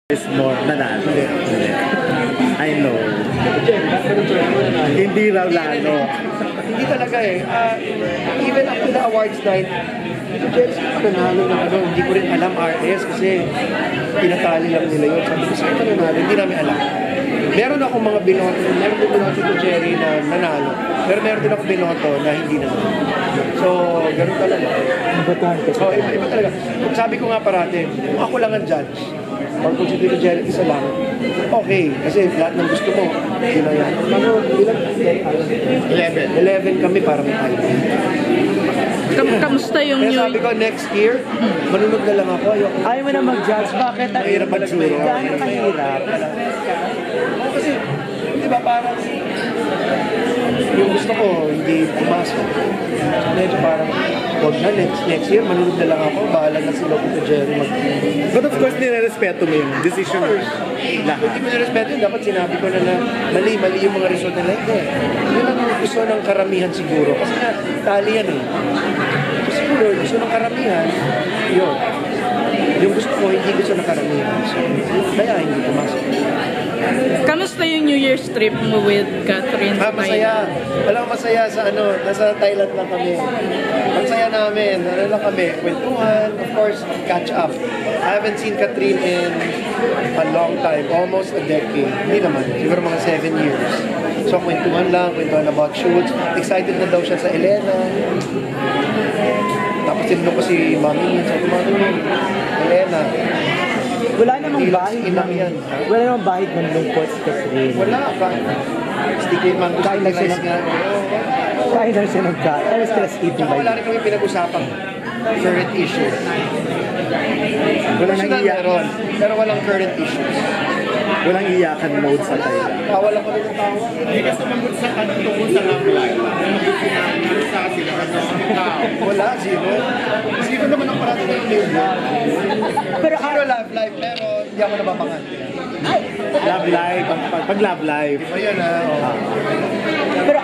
is more nanalo. I know. Hindi raw lalo. Hindi talaga eh. Even up to the awards night, Jens, nanalo na ano, hindi ko rin alam RS kasi pinatali lang nila yun. Sabi ko, saan ka nanalo? Hindi namin alam. Meron akong mga binoto, meron din binoto si Jerry na nanalo, pero meron din ako binoto na hindi nanalo. So, ganun talaga. So, iba talaga. Sabi ko nga parati, kung ako lang ang judge, or kung si Tito Jerry isa lang, okay, kasi lahat ng gusto mo, yun lang yan. Ano, ilan? 11 kami para may tayo. Kamusta yung Kaya sabi ko, next year, manunod na lang ako. Ayaw mo na mag-judge. Bakit? Mahirap magsuro. Gaano kahirap? Kasi, di ba parang yung gusto ko, hindi pumasok. So, medyo parang, huwag na, next year, manunod na lang ako. Bahala na sila Tito Jerry mag- But of course, nirerespeto mo yung decision mo. Lahat. Hindi ko nirespeto yun. Dapat sinabi ko na mali yung mga result nila. Hindi. Yun ang gusto ng karamihan siguro. Kasi nga, tali yan eh. So, siguro, gusto ng karamihan, yun. Yung gusto ko, hindi gusto ng karamihan. So, kaya hindi pumasok. Kamusta yung New Year's trip mo with Catherine? Masaya. Walang masaya sa ano, nasa Thailand lang kami. Masaya namin. Ano lang kami, kwentuhan, of course, catch up. I haven't seen Catherine in a long time, almost a decade. Hindi naman, siguro mga 7 years. So, kwentuhan about shoots. Excited na daw siya sa Elena. Tapos tinanong ko si Mami, sabi ko, Mami, Elena. Wala namang bahid Inang yan. Wala namang bahid ng lungkot si Catherine. Wala pa. Sticky mango, Kain lang sticky siya rice nga. Kain lang siya ng kain. Tapos kaya eating Tsaka by wala rin kami pinag-usapan. Current issues. Walang Personal iyak. meron, pero walang current issues. Walang iyakan mode sa Thailand. Tawa lang kami ng tawa. Hindi ka sumagot sa tungkol sa love life. Ano sa sila? Wala, zero. Zero naman ang parating ng media. Pero Zero love life, pero hindi ako nababangan. love life, pag love life. Iba yun ah. Pero